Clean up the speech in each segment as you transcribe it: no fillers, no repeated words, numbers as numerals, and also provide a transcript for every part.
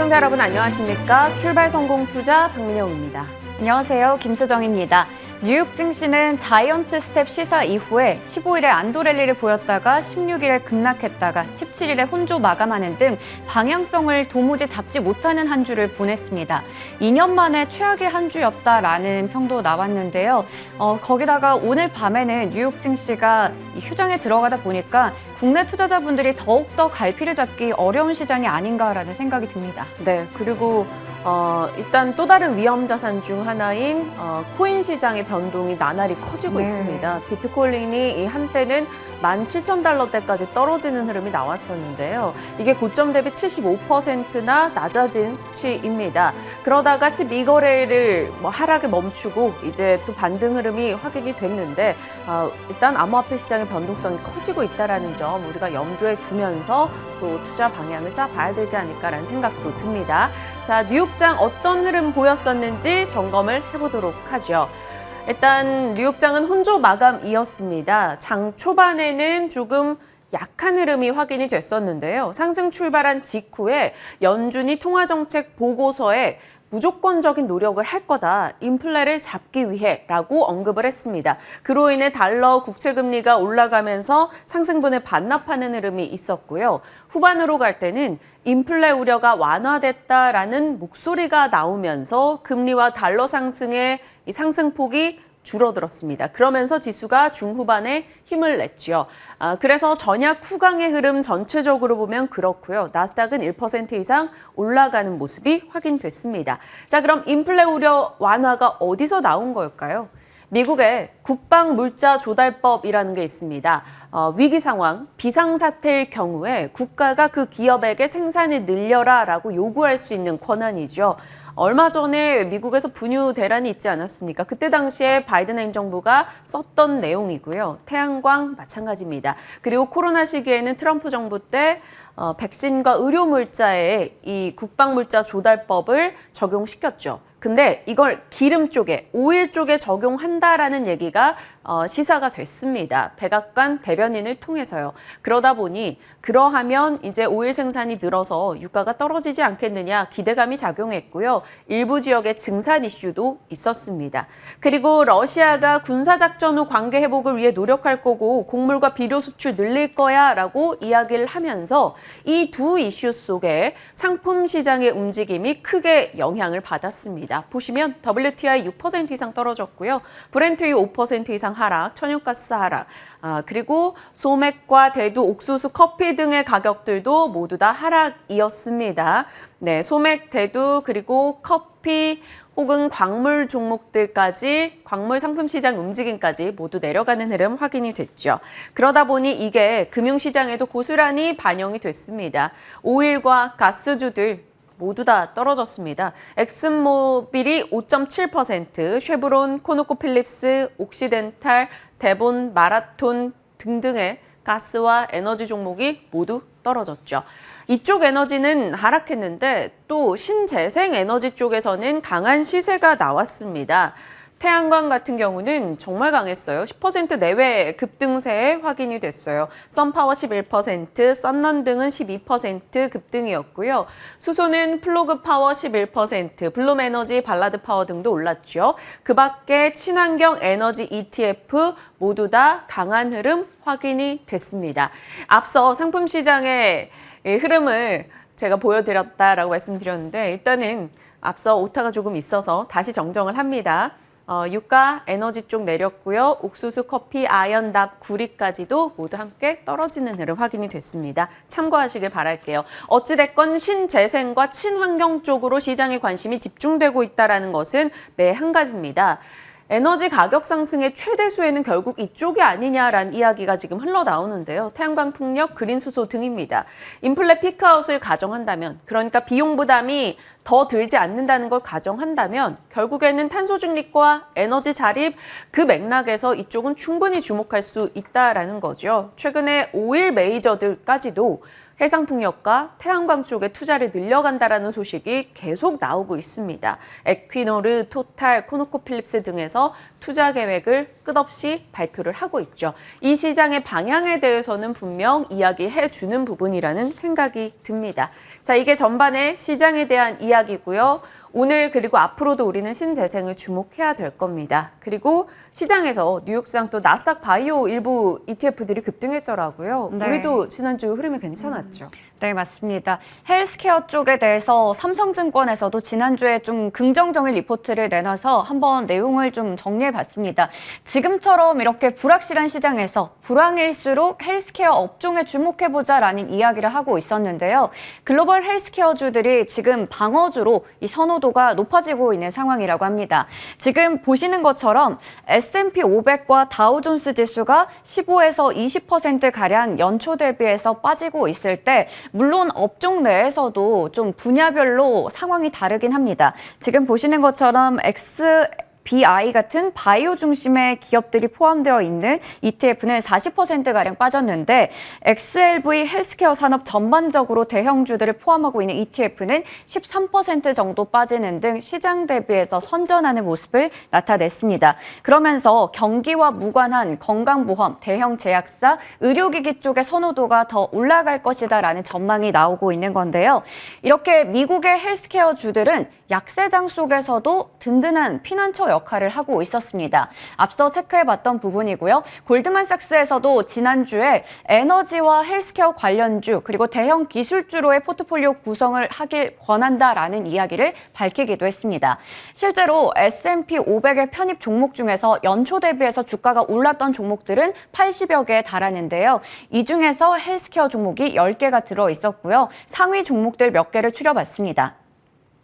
시청자 여러분 안녕하십니까? 출발 성공 투자 박민영입니다. 안녕하세요. 김수정입니다. 뉴욕 증시는 자이언트 스텝 시사 이후에 15일에 안도 랠리를 보였다가 16일에 급락했다가 17일에 혼조 마감하는 등 방향성을 도무지 잡지 못하는 한 주를 보냈습니다. 2년 만에 최악의 한 주였다라는 평도 나왔는데요. 거기다가 오늘 밤에는 뉴욕 증시가 휴장에 들어가다 보니까 국내 투자자분들이 더욱더 갈피를 잡기 어려운 시장이 아닌가라는 생각이 듭니다. 네, 그리고 일단 또 다른 위험 자산 중 하나인 코인 시장의 변동이 나날이 커지고 있습니다. 비트코인이 한때는 17,000달러대까지 떨어지는 흐름이 나왔었는데요. 이게 고점 대비 75%나 낮아진 수치입니다. 그러다가 12거래를 하락에 멈추고 이제 또 반등 흐름이 확인이 됐는데 일단 암호화폐 시장의 변동성이 커지고 있다는 점 우리가 염두에 두면서 또 투자 방향을 짜봐야 되지 않을까라는 생각도 듭니다. 자, 뉴욕장 어떤 흐름 보였었는지 점검을 해보도록 하죠. 일단 뉴욕장은 혼조 마감이었습니다. 장 초반에는 조금 약한 흐름이 확인이 됐었는데요. 상승 출발한 직후에 연준이 통화정책 보고서에 무조건적인 노력을 할 거다. 인플레를 잡기 위해 라고 언급을 했습니다. 그로 인해 달러 국채금리가 올라가면서 상승분을 반납하는 흐름이 있었고요. 후반으로 갈 때는 인플레 우려가 완화됐다라는 목소리가 나오면서 금리와 달러 상승의 이 상승폭이 줄어들었습니다. 그러면서 지수가 중후반에 힘을 냈죠. 그래서 전약 후강의 흐름 전체적으로 보면 그렇고요. 나스닥은 1% 이상 올라가는 모습이 확인됐습니다. 자, 그럼 인플레 우려 완화가 어디서 나온 걸까요? 미국의 국방물자조달법이라는 게 있습니다. 위기 상황, 비상사태일 경우에 국가가 그 기업에게 생산을 늘려라라고 요구할 수 있는 권한이죠. 얼마 전에 미국에서 분유 대란이 있지 않았습니까? 그때 당시에 바이든 행정부가 썼던 내용이고요. 태양광 마찬가지입니다. 그리고 코로나 시기에는 트럼프 정부 때 백신과 의료물자에 이 국방물자 조달법을 적용시켰죠. 근데 이걸 기름 쪽에, 오일 쪽에 적용한다라는 얘기가 시사가 됐습니다. 백악관 대변인을 통해서요. 그러다 보니 그러하면 이제 오일 생산이 늘어서 유가가 떨어지지 않겠느냐 기대감이 작용했고요. 일부 지역의 증산 이슈도 있었습니다. 그리고 러시아가 군사작전 후 관계 회복을 위해 노력할 거고 곡물과 비료 수출 늘릴 거야 라고 이야기를 하면서 이 두 이슈 속에 상품 시장의 움직임이 크게 영향을 받았습니다. 보시면 WTI 6% 이상 떨어졌고요. 브렌트유 5% 이상 하락, 천연가스 하락, 그리고 소맥과 대두, 옥수수, 커피 등의 가격들도 모두 다 하락이었습니다. 네, 소맥, 대두, 그리고 커피 혹은 광물 종목들까지, 광물 상품 시장 움직임까지 모두 내려가는 흐름 확인이 됐죠. 그러다 보니 이게 금융시장에도 고스란히 반영이 됐습니다. 오일과 가스주들 모두 다 떨어졌습니다. 엑슨모빌이 5.7%, 쉐브론, 코노코필립스, 옥시덴탈, 데본, 마라톤 등등의 가스와 에너지 종목이 모두 떨어졌죠. 이쪽 에너지는 하락했는데 또 신재생 에너지 쪽에서는 강한 시세가 나왔습니다. 태양광 같은 경우는 정말 강했어요. 10% 내외 급등세에 확인이 됐어요. 썬파워 11%, 썬런 등은 12% 급등이었고요. 수소는 플로그 파워 11%, 블룸 에너지, 발라드 파워 등도 올랐죠. 그 밖에 친환경 에너지 ETF 모두 다 강한 흐름 확인이 됐습니다. 앞서 상품 시장의 흐름을 제가 보여드렸다라고 말씀드렸는데 일단은 앞서 오타가 조금 있어서 다시 정정을 합니다. 유가, 에너지 쪽 내렸고요. 옥수수, 커피, 아연답, 구리까지도 모두 함께 떨어지는 흐름 확인이 됐습니다. 참고하시길 바랄게요. 어찌됐건 신재생과 친환경 쪽으로 시장의 관심이 집중되고 있다는 것은 매 한 가지입니다. 에너지 가격 상승의 최대수에는 결국 이쪽이 아니냐라는 이야기가 지금 흘러나오는데요. 태양광, 풍력, 그린 수소 등입니다. 인플레 피크아웃을 가정한다면, 그러니까 비용 부담이 더 들지 않는다는 걸 가정한다면 결국에는 탄소 중립과 에너지 자립 그 맥락에서 이쪽은 충분히 주목할 수 있다라는 거죠. 최근에 오일 메이저들까지도 해상풍력과 태양광 쪽에 투자를 늘려간다라는 소식이 계속 나오고 있습니다. 에퀴노르, 토탈, 코노코필립스 등에서 투자 계획을 끝없이 발표를 하고 있죠. 이 시장의 방향에 대해서는 분명 이야기해 주는 부분이라는 생각이 듭니다. 자, 이게 전반의 시장에 대한 이야기고요. 오늘 그리고 앞으로도 우리는 신재생을 주목해야 될 겁니다. 그리고 시장에서 뉴욕시장 또 나스닥 바이오 일부 ETF들이 급등했더라고요. 네. 우리도 지난주 흐름이 괜찮았죠. 네, 맞습니다. 헬스케어 쪽에 대해서 삼성증권에서도 지난주에 좀 긍정적인 리포트를 내놔서 한번 내용을 좀 정리해봤습니다. 지금처럼 이렇게 불확실한 시장에서 불황일수록 헬스케어 업종에 주목해보자라는 이야기를 하고 있었는데요. 글로벌 헬스케어주들이 지금 방어주로 이 선호도가 높아지고 있는 상황이라고 합니다. 지금 보시는 것처럼 S&P 500과 다우존스 지수가 15에서 20%가량 연초 대비해서 빠지고 있을 때 물론 업종 내에서도 좀 분야별로 상황이 다르긴 합니다. 지금 보시는 것처럼 BI 같은 바이오 중심의 기업들이 포함되어 있는 ETF는 40%가량 빠졌는데 XLV 헬스케어 산업 전반적으로 대형주들을 포함하고 있는 ETF는 13% 정도 빠지는 등 시장 대비해서 선전하는 모습을 나타냈습니다. 그러면서 경기와 무관한 건강보험, 대형 제약사, 의료기기 쪽의 선호도가 더 올라갈 것이다라는 전망이 나오고 있는 건데요. 이렇게 미국의 헬스케어주들은 약세장 속에서도 든든한 피난처 역할을 하고 있었습니다. 앞서 체크해봤던 부분이고요. 골드만삭스에서도 지난주에 에너지와 헬스케어 관련주 그리고 대형 기술주로의 포트폴리오 구성을 하길 권한다라는 이야기를 밝히기도 했습니다. 실제로 S&P 500의 편입 종목 중에서 연초 대비해서 주가가 올랐던 종목들은 80여 개에 달하는데요. 이 중에서 헬스케어 종목이 10개가 들어있었고요. 상위 종목들 몇 개를 추려봤습니다.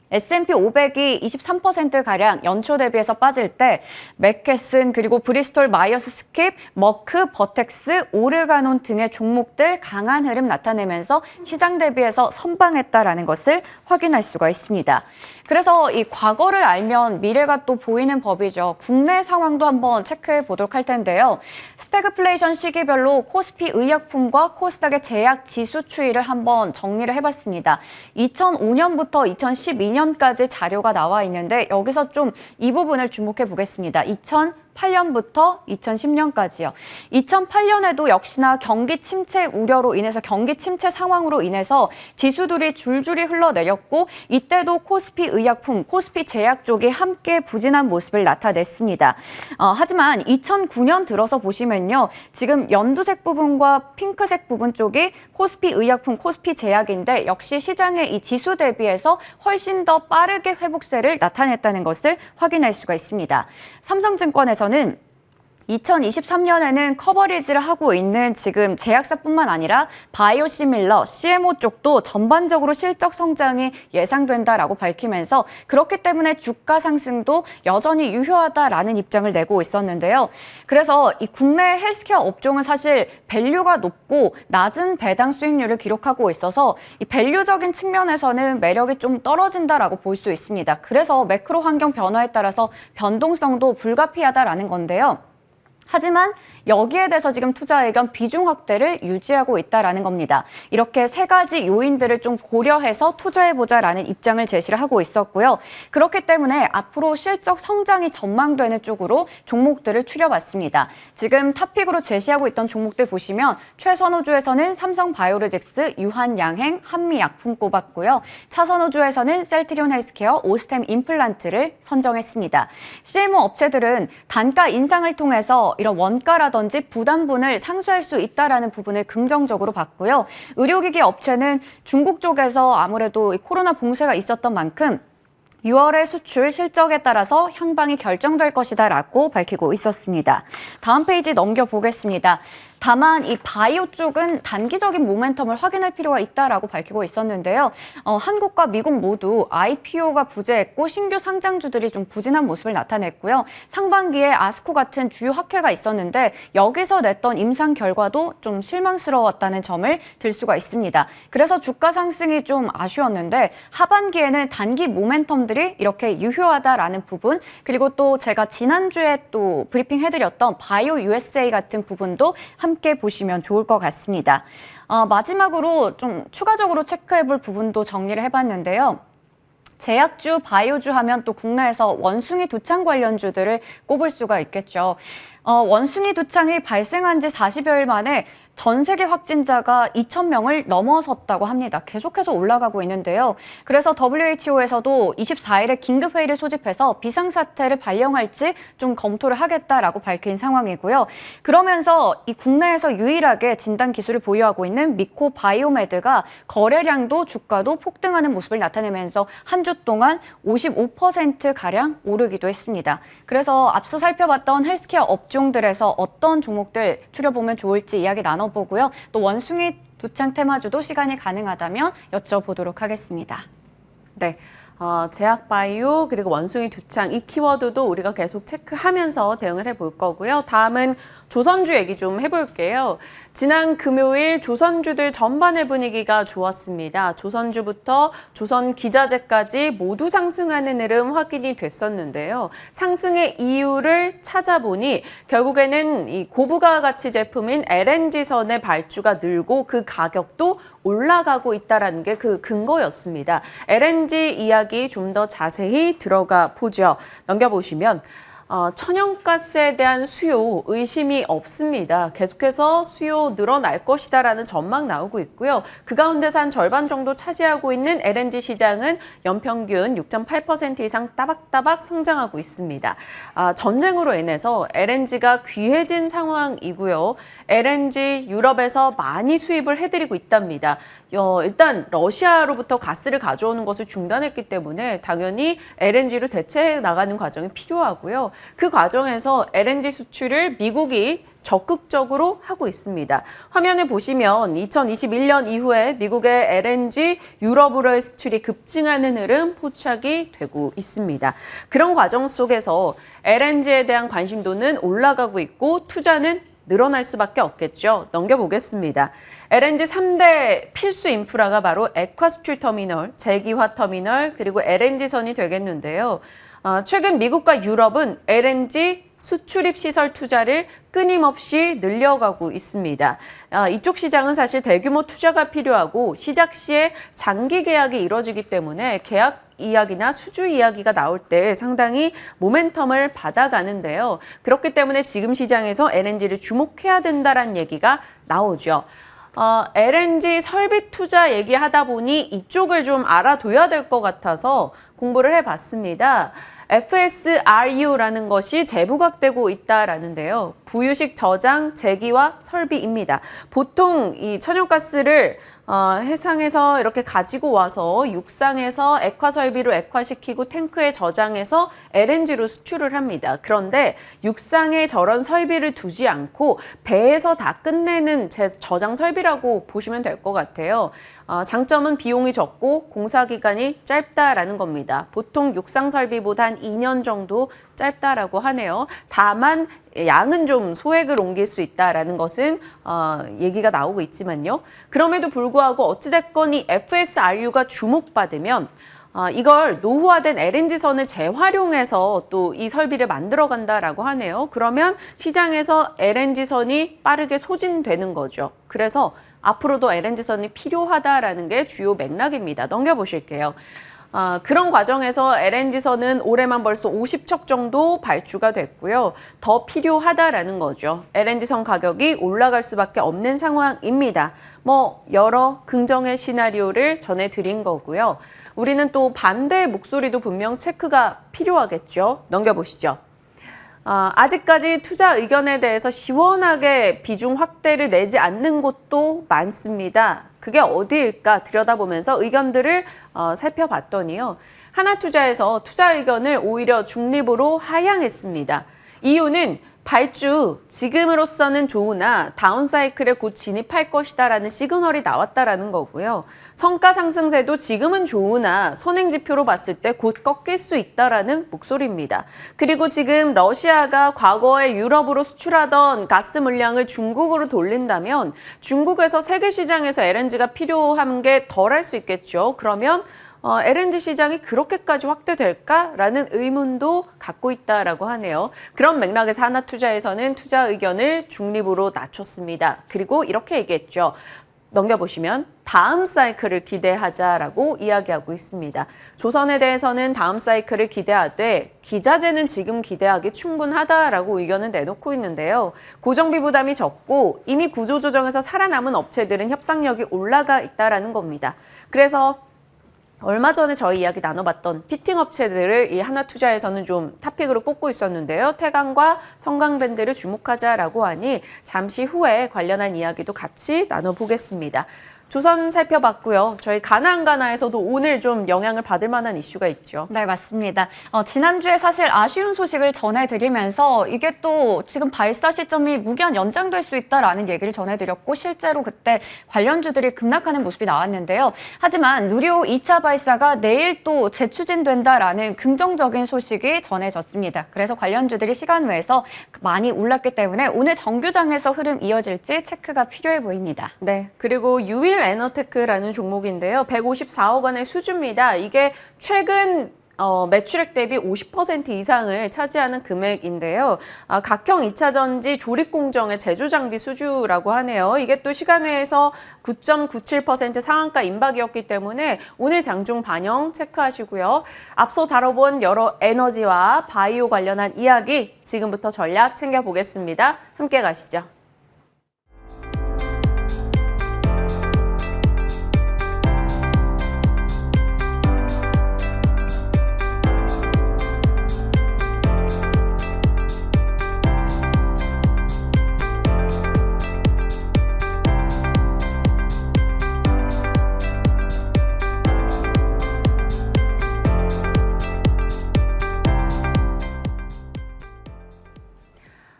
S&P 500이 23%가량 연초 대비해서 빠질 때 맥케슨 그리고 브리스톨 마이어스 스킵, 머크, 버텍스, 오르가논 등의 종목들 강한 흐름 나타내면서 시장 대비해서 선방했다라는 것을 확인할 수가 있습니다. 그래서 이 과거를 알면 미래가 또 보이는 법이죠. 국내 상황도 한번 체크해 보도록 할 텐데요. 스태그플레이션 시기별로 코스피 의약품과 코스닥의 제약 지수 추이를 한번 정리를 해봤습니다. 2005년부터 2012년까지 자료가 나와 있는데 여기서 좀 이 부분을 주목해 보겠습니다. 2008년부터 2010년까지요. 2008년에도 역시나 경기 침체 우려로 인해서 경기 침체 상황으로 인해서 지수들이 줄줄이 흘러내렸고 이때도 코스피 의약품, 코스피 제약 쪽이 함께 부진한 모습을 나타냈습니다. 하지만 2009년 들어서 보시면요. 지금 연두색 부분과 핑크색 부분 쪽이 코스피 의약품, 코스피 제약인데 역시 시장의 이 지수 대비해서 훨씬 더 빠르게 회복세를 나타냈다는 것을 확인할 수가 있습니다. 삼성증권에서는 2023년에는 커버리지를 하고 있는 지금 제약사뿐만 아니라 바이오시밀러, CMO 쪽도 전반적으로 실적 성장이 예상된다라고 밝히면서 그렇기 때문에 주가 상승도 여전히 유효하다라는 입장을 내고 있었는데요. 그래서 이 국내 헬스케어 업종은 사실 밸류가 높고 낮은 배당 수익률을 기록하고 있어서 이 밸류적인 측면에서는 매력이 좀 떨어진다라고 볼 수 있습니다. 그래서 매크로 환경 변화에 따라서 변동성도 불가피하다라는 건데요. 하지만 여기에 대해서 지금 투자 의견 비중 확대를 유지하고 있다라는 겁니다. 이렇게 세 가지 요인들을 좀 고려해서 투자해보자라는 입장을 제시를 하고 있었고요. 그렇기 때문에 앞으로 실적 성장이 전망되는 쪽으로 종목들을 추려봤습니다. 지금 탑픽으로 제시하고 있던 종목들 보시면 최선호주에서는 삼성바이오로직스, 유한양행, 한미약품 꼽았고요. 차선호주에서는 셀트리온 헬스케어, 오스템 임플란트를 선정했습니다. CMO 업체들은 단가 인상을 통해서 이런 원가라든지 부담분을 상쇄할 수 있다라는 부분을 긍정적으로 봤고요. 의료기기 업체는 중국 쪽에서 아무래도 코로나 봉쇄가 있었던 만큼 6월의 수출 실적에 따라서 향방이 결정될 것이다라고 밝히고 있었습니다. 다음 페이지 넘겨보겠습니다. 다만 이 바이오 쪽은 단기적인 모멘텀을 확인할 필요가 있다라고 밝히고 있었는데요. 한국과 미국 모두 IPO가 부재했고 신규 상장주들이 좀 부진한 모습을 나타냈고요. 상반기에 아스코 같은 주요 학회가 있었는데 여기서 냈던 임상 결과도 좀 실망스러웠다는 점을 들 수가 있습니다. 그래서 주가 상승이 좀 아쉬웠는데 하반기에는 단기 모멘텀들이 이렇게 유효하다라는 부분 그리고 또 제가 지난주에 또 브리핑 해드렸던 바이오 USA 같은 부분도 함께 함께 보시면 좋을 것 같습니다. 마지막으로 좀 추가적으로 체크해볼 부분도 정리를 해봤는데요. 제약주, 바이오주 하면 또 국내에서 원숭이 두창 관련주들을 꼽을 수가 있겠죠. 원숭이 두창이 발생한 지 40여일 만에 전 세계 확진자가 2,000명을 넘어섰다고 합니다. 계속해서 올라가고 있는데요. 그래서 WHO에서도 24일에 긴급회의를 소집해서 비상사태를 발령할지 좀 검토를 하겠다라고 밝힌 상황이고요. 그러면서 이 국내에서 유일하게 진단 기술을 보유하고 있는 미코 바이오메드가 거래량도 주가도 폭등하는 모습을 나타내면서 한 주 동안 55%가량 오르기도 했습니다. 그래서 앞서 살펴봤던 헬스케어 업종들에서 어떤 종목들 추려보면 좋을지 이야기 나눠보고요. 또 원숭이 두창 테마주도 시간이 가능하다면 여쭤보도록 하겠습니다. 네. 제약바이오 그리고 원숭이 두창 이 키워드도 우리가 계속 체크하면서 대응을 해볼 거고요. 다음은 조선주 얘기 좀 해볼게요. 지난 금요일 조선주들 전반의 분위기가 좋았습니다. 조선주부터 조선기자재까지 모두 상승하는 흐름 확인이 됐었는데요. 상승의 이유를 찾아보니 결국에는 이 고부가 가치 제품인 LNG선의 발주가 늘고 그 가격도 올라가고 있다는 게 그 근거였습니다. LNG 이야기 좀 더 자세히 들어가 보죠. 넘겨보시면 천연가스에 대한 수요 의심이 없습니다. 계속해서 수요 늘어날 것이다라는 전망 나오고 있고요. 그 가운데서 한 절반 정도 차지하고 있는 LNG 시장은 연평균 6.8% 이상 따박따박 성장하고 있습니다. 전쟁으로 인해서 LNG가 귀해진 상황이고요. LNG 유럽에서 많이 수입을 해드리고 있답니다. 일단 러시아로부터 가스를 가져오는 것을 중단했기 때문에 당연히 LNG로 대체해 나가는 과정이 필요하고요. 그 과정에서 LNG 수출을 미국이 적극적으로 하고 있습니다. 화면을 보시면 2021년 이후에 미국의 LNG 유럽으로의 수출이 급증하는 흐름 포착이 되고 있습니다. 그런 과정 속에서 LNG에 대한 관심도는 올라가고 있고 투자는 늘어날 수밖에 없겠죠. 넘겨보겠습니다. LNG 3대 필수 인프라가 바로 액화 수출 터미널, 재기화 터미널, 그리고 LNG선이 되겠는데요. 최근 미국과 유럽은 LNG 수출입 시설 투자를 끊임없이 늘려가고 있습니다. 이쪽 시장은 사실 대규모 투자가 필요하고 시작 시에 장기 계약이 이루어지기 때문에 계약 이야기나 수주 이야기가 나올 때 상당히 모멘텀을 받아가는데요. 그렇기 때문에 지금 시장에서 LNG를 주목해야 된다는 얘기가 나오죠. LNG 설비 투자 얘기하다 보니 이쪽을 좀 알아둬야 될 것 같아서 공부를 해봤습니다. FSRU라는 것이 재부각되고 있다라는데요. 부유식 저장, 재기화, 설비입니다. 보통 이 천연가스를 해상에서 이렇게 가지고 와서 육상에서 액화 설비로 액화시키고 탱크에 저장해서 LNG로 수출을 합니다. 그런데 육상에 저런 설비를 두지 않고 배에서 다 끝내는 저장 설비라고 보시면 될 것 같아요. 장점은 비용이 적고 공사 기간이 짧다라는 겁니다. 보통 육상 설비보다 한 2년 정도 짧다라고 하네요. 다만 양은 좀 소액을 옮길 수 있다라는 것은 얘기가 나오고 있지만요. 그럼에도 불구하고 어찌됐건 이 FSRU가 주목받으면 이걸 노후화된 LNG선을 재활용해서 또 이 설비를 만들어 간다라고 하네요. 그러면 시장에서 LNG선이 빠르게 소진되는 거죠. 그래서 앞으로도 LNG선이 필요하다라는 게 주요 맥락입니다. 넘겨보실게요. 그런 과정에서 LNG선은 올해만 벌써 50척 정도 발주가 됐고요. 더 필요하다라는 거죠. LNG선 가격이 올라갈 수밖에 없는 상황입니다. 여러 긍정의 시나리오를 전해드린 거고요. 우리는 또 반대의 목소리도 분명 체크가 필요하겠죠. 넘겨보시죠. 아직까지 투자 의견에 대해서 시원하게 비중 확대를 내지 않는 곳도 많습니다. 그게 어디일까 들여다보면서 의견들을 살펴봤더니요. 하나투자에서 투자 의견을 오히려 중립으로 하향했습니다. 이유는 발주 지금으로서는 좋으나 다운사이클에 곧 진입할 것이다라는 시그널이 나왔다라는 거고요. 성과 상승세도 지금은 좋으나 선행지표로 봤을 때 곧 꺾일 수 있다라는 목소리입니다. 그리고 지금 러시아가 과거에 유럽으로 수출하던 가스 물량을 중국으로 돌린다면 중국에서 세계 시장에서 LNG가 필요한 게 덜할 수 있겠죠. 그러면 L&D 시장이 그렇게까지 확대될까라는 의문도 갖고 있다라고 하네요. 그런 맥락에서 하나투자에서는 투자 의견을 중립으로 낮췄습니다. 그리고 이렇게 얘기했죠. 넘겨보시면 다음 사이클을 기대하자라고 이야기하고 있습니다. 조선에 대해서는 다음 사이클을 기대하되 기자재는 지금 기대하기 충분하다라고 의견을 내놓고 있는데요. 고정비 부담이 적고 이미 구조조정에서 살아남은 업체들은 협상력이 올라가 있다라는 겁니다. 그래서 얼마 전에 저희 이야기 나눠봤던 피팅 업체들을 이 하나투자에서는 좀 탑픽으로 꼽고 있었는데요. 태강과 성강밴드를 주목하자라고 하니 잠시 후에 관련한 이야기도 같이 나눠보겠습니다. 조선 살펴봤고요. 저희 가나안가나에서도 오늘 좀 영향을 받을 만한 이슈가 있죠. 네, 맞습니다. 지난주에 사실 아쉬운 소식을 전해드리면서 이게 또 지금 발사 시점이 무기한 연장될 수 있다라는 얘기를 전해드렸고 실제로 그때 관련주들이 급락하는 모습이 나왔는데요. 하지만 누리호 2차 발사가 내일 또 재추진된다라는 긍정적인 소식이 전해졌습니다. 그래서 관련주들이 시간 외에서 많이 올랐기 때문에 오늘 정규장에서 흐름 이어질지 체크가 필요해 보입니다. 네, 그리고 유일 에너테크라는 종목인데요. 154억 원의 수주입니다. 이게 최근 매출액 대비 50% 이상을 차지하는 금액인데요. 각형 2차 전지 조립 공정의 제조 장비 수주라고 하네요. 이게 또 시간외에서 9.97% 상한가 임박이었기 때문에 오늘 장중 반영 체크하시고요. 앞서 다뤄본 여러 에너지와 바이오 관련한 이야기 지금부터 전략 챙겨보겠습니다. 함께 가시죠.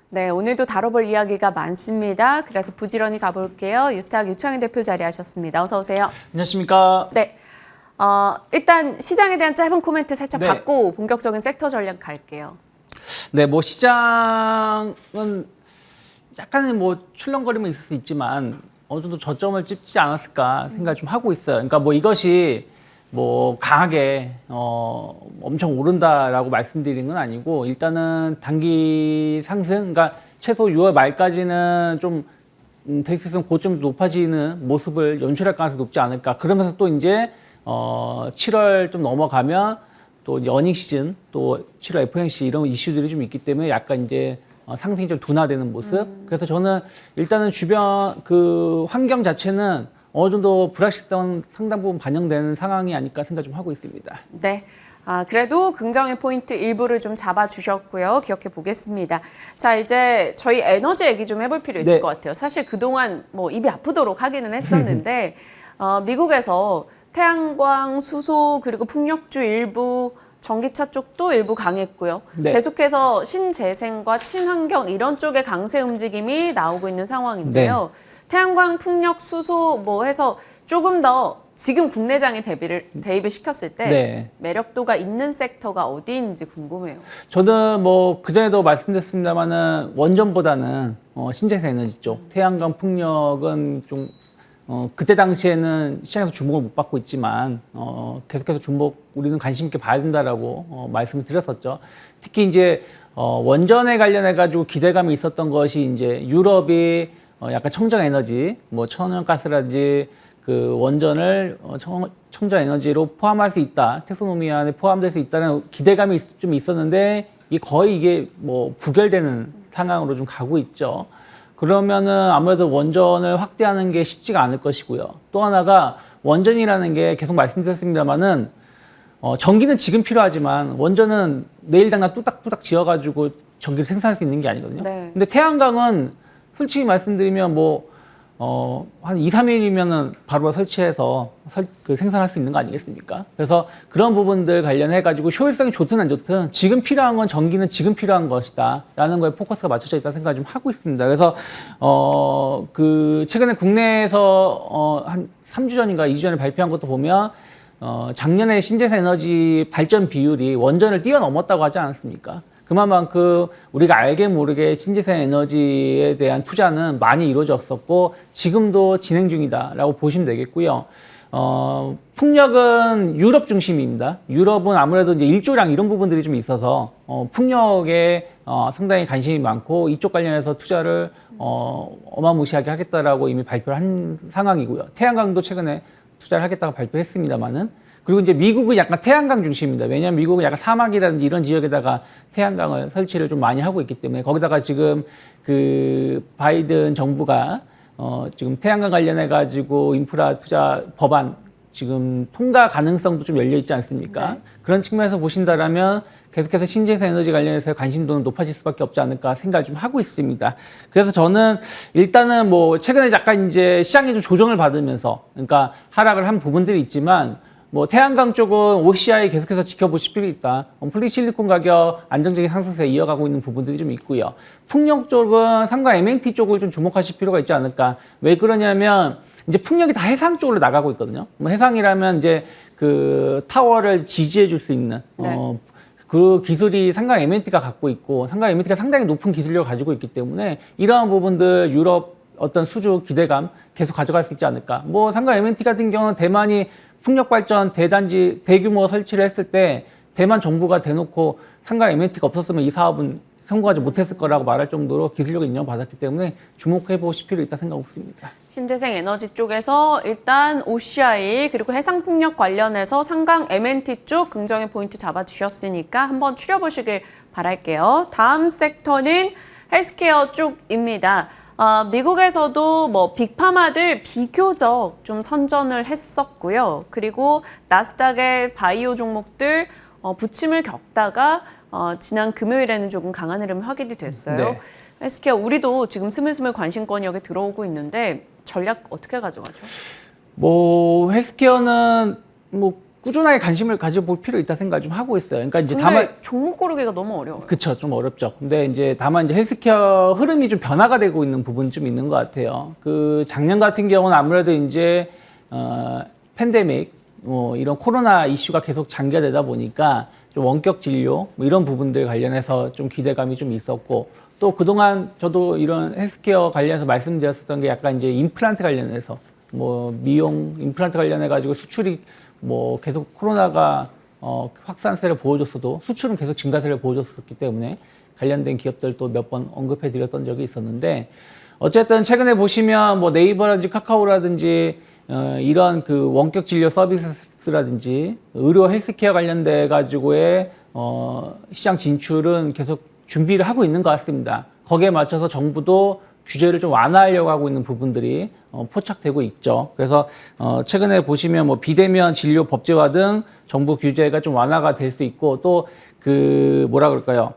네, 오늘도 다뤄볼 이야기가 많습니다. 그래서 부지런히 가볼게요. 유스탁 유창희 대표 자리하셨습니다. 어서 오세요. 안녕하십니까. 네, 일단 시장에 대한 짧은 코멘트 살짝 네. 받고 본격적인 섹터 전략 갈게요. 네, 뭐 시장은 약간의 뭐 출렁거림은 있을 수 있지만 어느 정도 저점을 찍지 않았을까 생각을 좀 하고 있어요. 그러니까 뭐 이것이 뭐 강하게 엄청 오른다라고 말씀드리는 건 아니고 일단은 단기 상승, 그러니까 최소 6월 말까지는 좀 될 수 있으면 고점이 높아지는 모습을 연출할 가능성이 높지 않을까. 그러면서 또 이제 7월 좀 넘어가면 또 어닝 시즌, 또 7월 FOMC 이런 이슈들이 좀 있기 때문에 약간 이제 상승이 좀 둔화되는 모습. 그래서 저는 일단은 주변 그 환경 자체는 어느 정도 불확실성 상당 부분 반영되는 상황이 아닐까 생각 좀 하고 있습니다. 네. 그래도 긍정의 포인트 일부를 좀 잡아주셨고요. 기억해 보겠습니다. 자, 이제 저희 에너지 얘기 좀 해볼 필요 있을 네. 것 같아요. 사실 그동안 뭐 입이 아프도록 하기는 했었는데 미국에서 태양광, 수소, 그리고 풍력주 일부, 전기차 쪽도 일부 강했고요. 네. 계속해서 신재생과 친환경 이런 쪽의 강세 움직임이 나오고 있는 상황인데요. 태양광, 풍력, 수소 뭐 해서 조금 더 지금 국내장에 대입을 시켰을 때 네. 매력도가 있는 섹터가 어디인지 궁금해요. 저는 뭐 그전에도 말씀드렸습니다만은 원전보다는 신재생 에너지 쪽, 태양광, 풍력은 좀 그때 당시에는 시장에서 주목을 못 받고 있지만 계속해서 우리는 관심 있게 봐야 된다라고 말씀을 드렸었죠. 특히 이제 원전에 관련해 가지고 기대감이 있었던 것이 이제 유럽이 약간 청정 에너지, 뭐 천연가스라든지 그 원전을 청정 에너지로 포함할 수 있다, 텍소노미 안에 포함될 수 있다는 기대감이 좀 있었는데 이게 뭐 부결되는 상황으로 좀 가고 있죠. 그러면은 아무래도 원전을 확대하는 게 쉽지가 않을 것이고요. 또 하나가 원전이라는 게 계속 말씀드렸습니다만은 전기는 지금 필요하지만 원전은 내일 당장 뚝딱뚝딱 지어가지고 전기를 생산할 수 있는 게 아니거든요. 네. 근데 태양광은 솔직히 말씀드리면 한 2, 3일이면은 바로 설치해서 생산할 수 있는 거 아니겠습니까? 그래서 그런 부분들 관련해가지고 효율성이 좋든 안 좋든 지금 필요한 건 전기는 지금 필요한 것이다. 라는 거에 포커스가 맞춰져 있다는 생각을 좀 하고 있습니다. 그래서, 최근에 국내에서 한 3주 전인가 2주 전에 발표한 것도 보면 작년에 신재생 에너지 발전 비율이 원전을 뛰어넘었다고 하지 않았습니까? 그만큼 우리가 알게 모르게 신재생 에너지에 대한 투자는 많이 이루어졌었고 지금도 진행 중이다라고 보시면 되겠고요. 풍력은 유럽 중심입니다. 유럽은 아무래도 이제 일조량 이런 부분들이 좀 있어서 풍력에 상당히 관심이 많고 이쪽 관련해서 투자를 어마무시하게 하겠다라고 이미 발표를 한 상황이고요. 태양광도 최근에 투자를 하겠다고 발표했습니다만은. 그리고 이제 미국은 약간 태양광 중심입니다. 왜냐하면 미국은 약간 사막이라든지 이런 지역에다가 태양광을 설치를 좀 많이 하고 있기 때문에 거기다가 지금 그 바이든 정부가 지금 태양광 관련해 가지고 인프라 투자 법안 지금 통과 가능성도 좀 열려 있지 않습니까? 네. 그런 측면에서 보신다라면 계속해서 신재생 에너지 관련해서 관심도는 높아질 수밖에 없지 않을까 생각을 좀 하고 있습니다. 그래서 저는 일단은 뭐 최근에 약간 이제 시장이 좀 조정을 받으면서 그러니까 하락을 한 부분들이 있지만 뭐 태양광 쪽은 OCI 계속해서 지켜보실 필요 있다. 폴리실리콘 가격 안정적인 상승세 이어가고 있는 부분들이 좀 있고요. 풍력 쪽은 상가 M&T 쪽을 좀 주목하실 필요가 있지 않을까. 왜 그러냐면 이제 풍력이 다 해상 쪽으로 나가고 있거든요. 뭐 해상이라면 이제 그 타워를 지지해 줄 수 있는 네. 그 기술이 상강 M&T가 갖고 있고 상강 M&T가 상당히 높은 기술력을 가지고 있기 때문에 이러한 부분들 유럽 어떤 수주 기대감 계속 가져갈 수 있지 않을까. 뭐 상강 M&T 같은 경우는 대만이 풍력 발전 대단지 대규모 설치를 했을 때 대만 정부가 대놓고 상강 M&T가 없었으면 이 사업은 성공하지 못했을 거라고 말할 정도로 기술력을 인정받았기 때문에 주목해 보실 필요 있다 생각했습니다. 신재생 에너지 쪽에서 일단 OCI 그리고 해상풍력 관련해서 상강 M&T 쪽 긍정의 포인트 잡아주셨으니까 한번 추려보시길 바랄게요. 다음 섹터는 헬스케어 쪽입니다. 미국에서도 뭐 빅파마들 비교적 좀 선전을 했었고요. 그리고 나스닥의 바이오 종목들 부침을 겪다가 지난 금요일에는 조금 강한 흐름이 확인이 됐어요. 네. 헬스케어 우리도 지금 스물스물 관심권이 여기 들어오고 있는데 전략 어떻게 가져가죠? 뭐 헬스케어는 뭐 꾸준하게 관심을 가져볼 필요 있다 생각 좀 하고 있어요. 그러니까 이제 근데 다만 종목 고르기가 너무 어려워요. 그쵸, 좀 어렵죠. 근데 이제 다만 이제 헬스케어 흐름이 좀 변화가 되고 있는 부분이 좀 있는 것 같아요. 그 작년 같은 경우는 아무래도 이제 팬데믹 뭐 이런 코로나 이슈가 계속 장기화되다 보니까 좀 원격 진료 뭐 이런 부분들 관련해서 좀 기대감이 좀 있었고 또 그동안 저도 이런 헬스케어 관련해서 말씀드렸었던 게 약간 이제 임플란트 관련해서 뭐 미용 임플란트 관련해 가지고 수출이 뭐 계속 코로나가 확산세를 보여줬어도 수출은 계속 증가세를 보여줬었기 때문에 관련된 기업들도 몇 번 언급해 드렸던 적이 있었는데 어쨌든 최근에 보시면 뭐 네이버라든지 카카오라든지 이런 그 원격 진료 서비스라든지 의료 헬스케어 관련돼 가지고의 시장 진출은 계속 준비를 하고 있는 것 같습니다. 거기에 맞춰서 정부도 규제를 좀 완화하려고 하고 있는 부분들이 포착되고 있죠. 그래서 최근에 보시면 뭐 비대면 진료 법제화 등 정부 규제가 좀 완화가 될 수 있고 또 그 뭐라 그럴까요?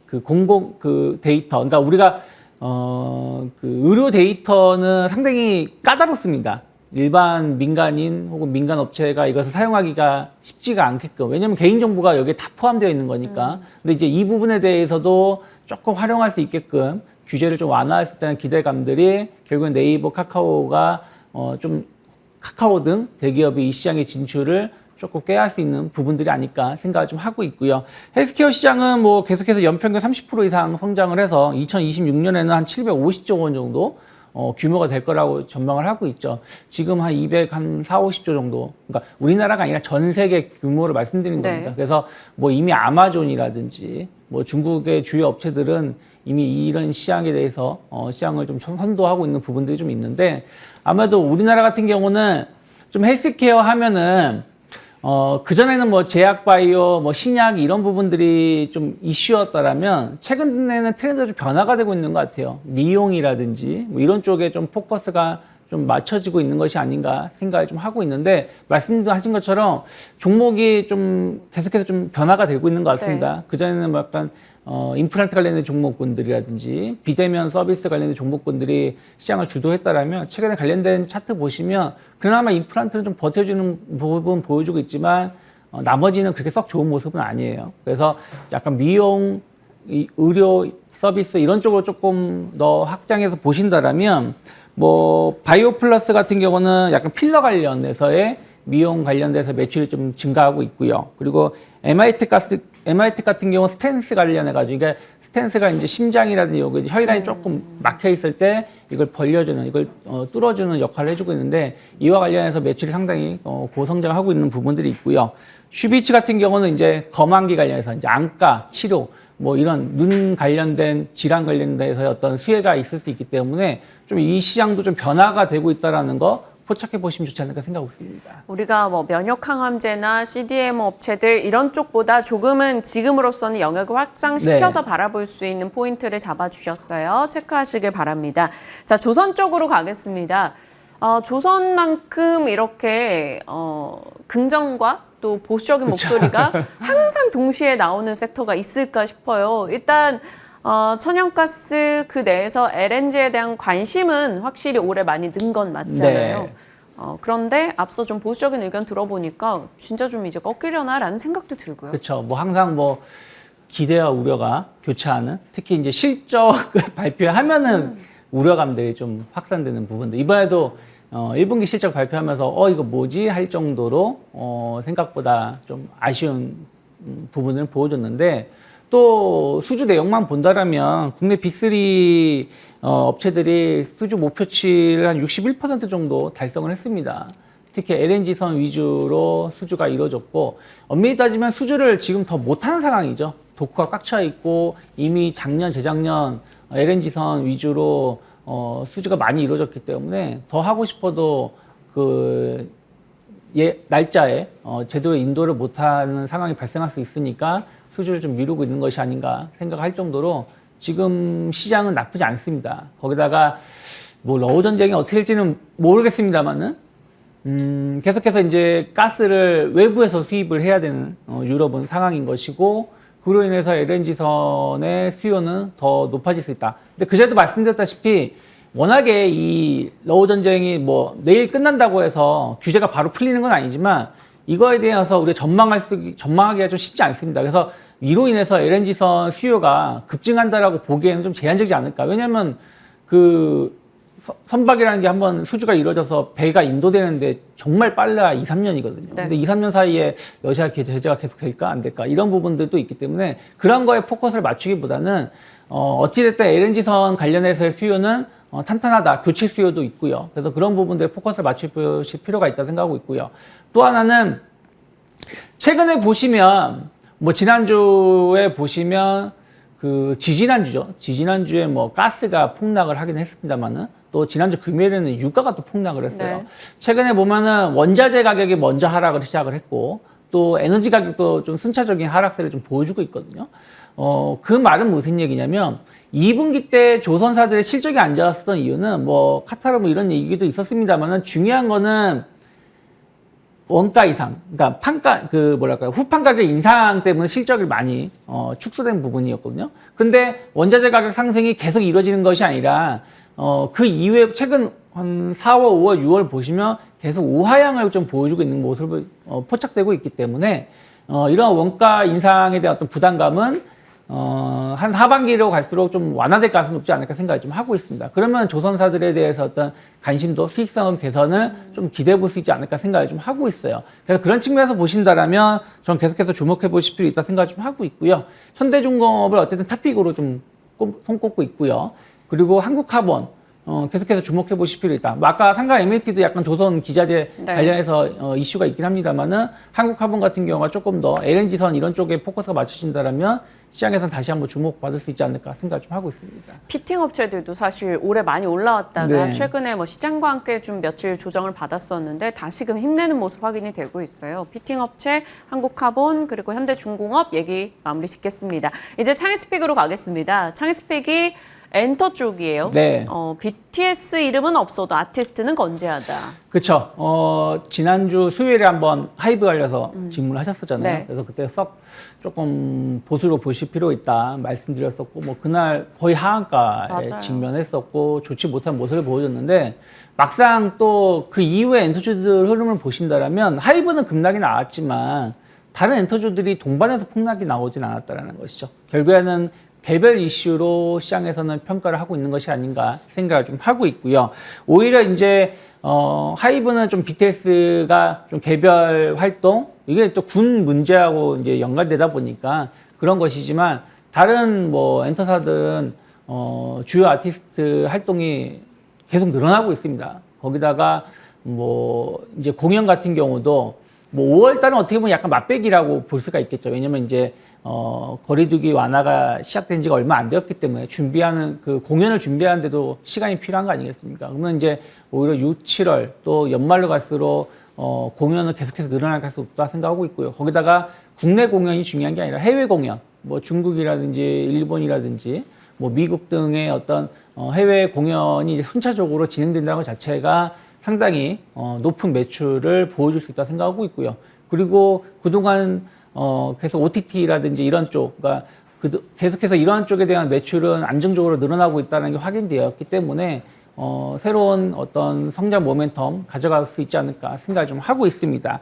그 공공 그 데이터, 그러니까 우리가 그 의료 데이터는 상당히 까다롭습니다. 일반 민간인 혹은 민간 업체가 이것을 사용하기가 쉽지가 않게끔. 왜냐하면 개인정보가 여기에 다 포함되어 있는 거니까. 근데 이제 이 부분에 대해서도 조금 활용할 수 있게끔 규제를 좀 완화했을 때는 기대감들이 결국은 네이버, 카카오가 좀 카카오 등 대기업이 이 시장의 진출을 조금 꾀할 수 있는 부분들이 아닐까 생각을 좀 하고 있고요. 헬스케어 시장은 뭐 계속해서 연평균 30% 이상 성장을 해서 2026년에는 한 750조 원 정도 규모가 될 거라고 전망을 하고 있죠. 지금 한 240, 50조 정도. 그러니까 우리나라가 아니라 전 세계 규모를 말씀드린 겁니다. 그래서 뭐 이미 아마존이라든지 뭐 중국의 주요 업체들은 이미 이런 시장에 대해서 시장을 좀 선도하고 있는 부분들이 좀 있는데 아마도 우리나라 같은 경우는 좀 헬스케어 하면은 그전에는 뭐 제약바이오, 뭐 신약 이런 부분들이 좀 이슈였더라면 최근에는 트렌드가 좀 변화가 되고 있는 것 같아요. 미용이라든지 뭐 이런 쪽에 좀 포커스가 좀 맞춰지고 있는 것이 아닌가 생각을 좀 하신 있는데 말씀하신 것처럼 종목이 좀 계속해서 좀 변화가 되고 있는 것 같습니다. 그전에는 뭐 약간 임플란트 관련된 종목군들이라든지 비대면 서비스 관련된 종목군들이 시장을 주도했다라면 최근에 관련된 차트 보시면 그나마 임플란트는 좀 버텨주는 부분 보여주고 있지만 나머지는 그렇게 썩 좋은 모습은 아니에요. 그래서 약간 미용, 의료 서비스 이런 쪽으로 조금 더 확장해서 보신다라면 뭐 바이오 플러스 같은 경우는 약간 필러 관련해서의 미용 관련돼서 매출이 좀 증가하고 있고요. 그리고 MIT 같은 경우 스탠스 관련해가지고, 그러니까 스탠스가 이제 심장이라든지 여기 혈관이 조금 막혀 있을 때 이걸 벌려주는, 이걸 뚫어주는 역할을 해주고 있는데 이와 관련해서 매출이 상당히 고성장하고 있는 부분들이 있고요. 슈비츠 같은 경우는 이제 검안기 관련해서 이제 안과 치료 뭐 이런 눈 관련된 질환 관련돼서 어떤 수혜가 있을 수 있기 때문에 좀 이 시장도 좀 변화가 되고 있다라는 거 포착해 보시면 좋지 않을까 생각하고 있습니다. 우리가 뭐 면역항암제나 CDMO 업체들 이런 쪽보다 조금은 지금으로서는 영역을 확장시켜서 바라볼 수 있는 포인트를 잡아주셨어요. 체크하시길 바랍니다. 자, 조선 쪽으로 가겠습니다. 조선만큼 이렇게 긍정과 또 보수적인 목소리가 항상 동시에 나오는 섹터가 있을까 싶어요. 일단 천연가스 그 내에서 LNG에 대한 관심은 확실히 올해 많이 는 건 맞잖아요. 네. 그런데 앞서 좀 보수적인 의견 들어보니까 진짜 좀 이제 꺾이려나라는 생각도 들고요. 그렇죠. 뭐 항상 뭐 기대와 우려가 교차하는, 특히 이제 실적을 발표하면은 우려감들이 좀 확산되는 부분들. 이번에도 1분기 실적 발표하면서 이거 뭐지 할 정도로 생각보다 좀 아쉬운 부분을 보여줬는데, 또 수주 내용만 본다라면 국내 빅3 업체들이 수주 목표치를 한 61% 정도 달성을 했습니다. 특히 LNG선 위주로 수주가 이루어졌고, 엄밀히 따지면 수주를 지금 더 못하는 상황이죠. 도크가 꽉 차 있고 이미 작년, 재작년 LNG선 위주로 수주가 많이 이루어졌기 때문에 더 하고 싶어도 그 날짜에 제대로 인도를 못하는 상황이 발생할 수 있으니까 수주를 좀 미루고 있는 것이 아닌가 생각할 정도로 지금 시장은 나쁘지 않습니다. 거기다가 뭐 러우 전쟁이 어떻게 될지는 모르겠습니다만은 계속해서 이제 가스를 외부에서 수입을 해야 되는 유럽은 상황인 것이고, 그로 인해서 LNG선의 수요는 더 높아질 수 있다. 근데 그제도 말씀드렸다시피 워낙에 이 러우 전쟁이 뭐 내일 끝난다고 해서 규제가 바로 풀리는 건 아니지만 이거에 대해서 우리가 전망하기가 좀 쉽지 않습니다. 그래서 이로 인해서 LNG선 수요가 급증한다라고 보기에는 좀 제한적이지 않을까. 왜냐하면 그 선박이라는 게 한번 수주가 이루어져서 배가 인도되는데 정말 빨라 2, 3년이거든요. 네. 근데 2, 3년 사이에 러시아 제재가 계속 될까 안 될까 이런 부분들도 있기 때문에 그런 거에 포커스를 맞추기보다는 어찌됐든 LNG선 관련해서의 수요는 탄탄하다. 교체 수요도 있고요. 그래서 그런 부분들에 포커스를 맞추실 필요가 있다고 생각하고 있고요. 또 하나는 최근에 보시면 뭐 지난주에 보시면 그 지지난주에 뭐 가스가 폭락을 하긴 했습니다만은 또 지난주 금요일에는 유가가 또 폭락을 했어요. 네. 최근에 보면은 원자재 가격이 먼저 하락을 시작을 했고 또 에너지 가격도 좀 순차적인 하락세를 좀 보여주고 있거든요. 그 말은 무슨 얘기냐면 2분기 때 조선사들의 실적이 안 좋았던 이유는 뭐 카타르 뭐 이런 얘기도 있었습니다만은 중요한 거는 원가 이상, 그러니까 후판 가격 인상 때문에 실적이 많이 축소된 부분이었거든요. 근데 원자재 가격 상승이 계속 이루어지는 것이 아니라 그 이후에 최근 한 4월, 5월, 6월 보시면 계속 우하향을 좀 보여주고 있는 모습을 포착되고 있기 때문에 이런 원가 인상에 대한 어떤 부담감은 한 하반기로 갈수록 좀 완화될 가능성이 높지 않을까 생각을 좀 하고 있습니다. 그러면 조선사들에 대해서 어떤 관심도 수익성 개선을 좀 기대해 볼 수 있지 않을까 생각을 좀 하고 있어요. 그래서 그런 측면에서 보신다라면 저는 계속해서 주목해 보실 필요 있다 생각을 좀 하고 있고요. 현대중공업을 어쨌든 탑픽으로 좀 손꼽고 있고요. 그리고 한국카본 계속해서 주목해 보실 필요 있다. 뭐 아까 상가 MLT도 약간 조선 기자재 관련해서 이슈가 있긴 합니다만은 한국카본 같은 경우가 조금 더 LNG선 이런 쪽에 포커스가 맞춰진다라면 시장에서는 다시 한번 주목받을 수 있지 않을까 생각 좀 하고 있습니다. 피팅 업체들도 사실 올해 많이 올라왔다가 네. 최근에 뭐 시장과 함께 좀 며칠 조정을 받았었는데 다시금 힘내는 모습 확인이 되고 있어요. 피팅 업체, 한국카본 그리고 현대중공업 얘기 마무리 짓겠습니다. 이제 창의스픽으로 가겠습니다. 창의스픽이 엔터 쪽이에요. 네. BTS 이름은 없어도 아티스트는 건재하다. 그렇죠. 지난주 수요일에 한번 하이브 관련해서 질문을 하셨었잖아요. 네. 그래서 그때 조금 보수로 보실 필요 있다 말씀드렸었고, 뭐 그날 거의 하한가에 맞아요. 직면했었고 좋지 못한 모습을 보여줬는데 막상 또 그 이후에 엔터주들 흐름을 보신다라면 하이브는 급락이 나왔지만 다른 엔터주들이 동반해서 폭락이 나오진 않았다라는 것이죠. 결국에는 개별 이슈로 시장에서는 평가를 하고 있는 것이 아닌가 생각을 좀 하고 있고요. 오히려 이제 하이브는 좀 BTS가 좀 개별 활동 이게 또 군 문제하고 이제 연관되다 보니까 그런 것이지만 다른 뭐 엔터사들은 주요 아티스트 활동이 계속 늘어나고 있습니다. 거기다가 뭐 이제 공연 같은 경우도 뭐 5월 달은 어떻게 보면 약간 맛배기라고 볼 수가 있겠죠. 왜냐면 이제 거리두기 완화가 시작된 지가 얼마 안 되었기 때문에 준비하는 그 공연을 준비하는데도 시간이 필요한 거 아니겠습니까? 그러면 이제 오히려 6, 7월 또 연말로 갈수록 공연을 계속해서 늘어날 가능성이 높다 생각하고 있고요. 거기다가 국내 공연이 중요한 게 아니라 해외 공연, 뭐 중국이라든지 일본이라든지 뭐 미국 등의 어떤 해외 공연이 이제 순차적으로 진행된다는 것 자체가 상당히 높은 매출을 보여줄 수 있다 생각하고 있고요. 그리고 그동안 계속 OTT라든지 이런 쪽, 그러니까 계속해서 이러한 쪽에 대한 매출은 안정적으로 늘어나고 있다는 게 확인되었기 때문에 새로운 어떤 성장 모멘텀 가져갈 수 있지 않을까 생각을 좀 하고 있습니다.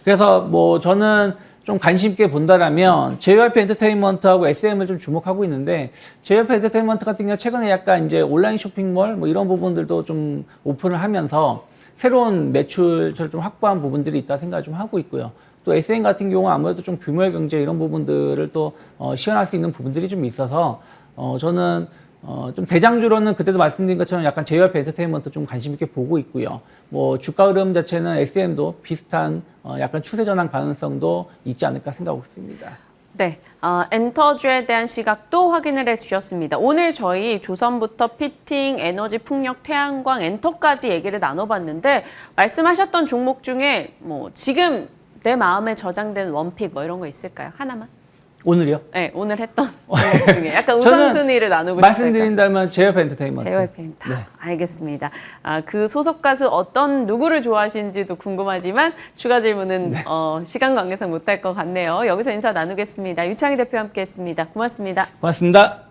그래서 뭐 저는 좀 관심 있게 본다라면 JYP 엔터테인먼트하고 SM을 좀 주목하고 있는데 JYP 엔터테인먼트 같은 경우 최근에 약간 이제 온라인 쇼핑몰 뭐 이런 부분들도 좀 오픈을 하면서 새로운 매출처를 좀 확보한 부분들이 있다 생각을 좀 하고 있고요. 또 SM 같은 경우는 아무래도 좀 규모의 경제 이런 부분들을 또 시연할 수 있는 부분들이 좀 있어서 저는 좀 대장주로는 그때도 말씀드린 것처럼 약간 JYP 엔터테인먼트 좀 관심 있게 보고 있고요. 뭐 주가 흐름 자체는 SM도 비슷한 약간 추세 전환 가능성도 있지 않을까 생각하고 있습니다. 네, 엔터주에 대한 시각도 확인을 해주셨습니다. 오늘 저희 조선부터 피팅, 에너지, 풍력, 태양광, 엔터까지 얘기를 나눠봤는데 말씀하셨던 종목 중에 뭐 지금 내 마음에 저장된 원픽 뭐 이런 거 있을까요? 하나만? 오늘이요? 네, 오늘 했던 종목 중에 약간 우선순위를 나누고 싶을까요? 말씀드린다면 JYP 엔터테인먼트. JYP 엔터. 네. 알겠습니다. 그 소속 가수 어떤 누구를 좋아하시는지도 궁금하지만 추가 질문은 시간 관계상 못할 것 같네요. 여기서 인사 나누겠습니다. 유창희 대표와 함께했습니다. 고맙습니다. 고맙습니다.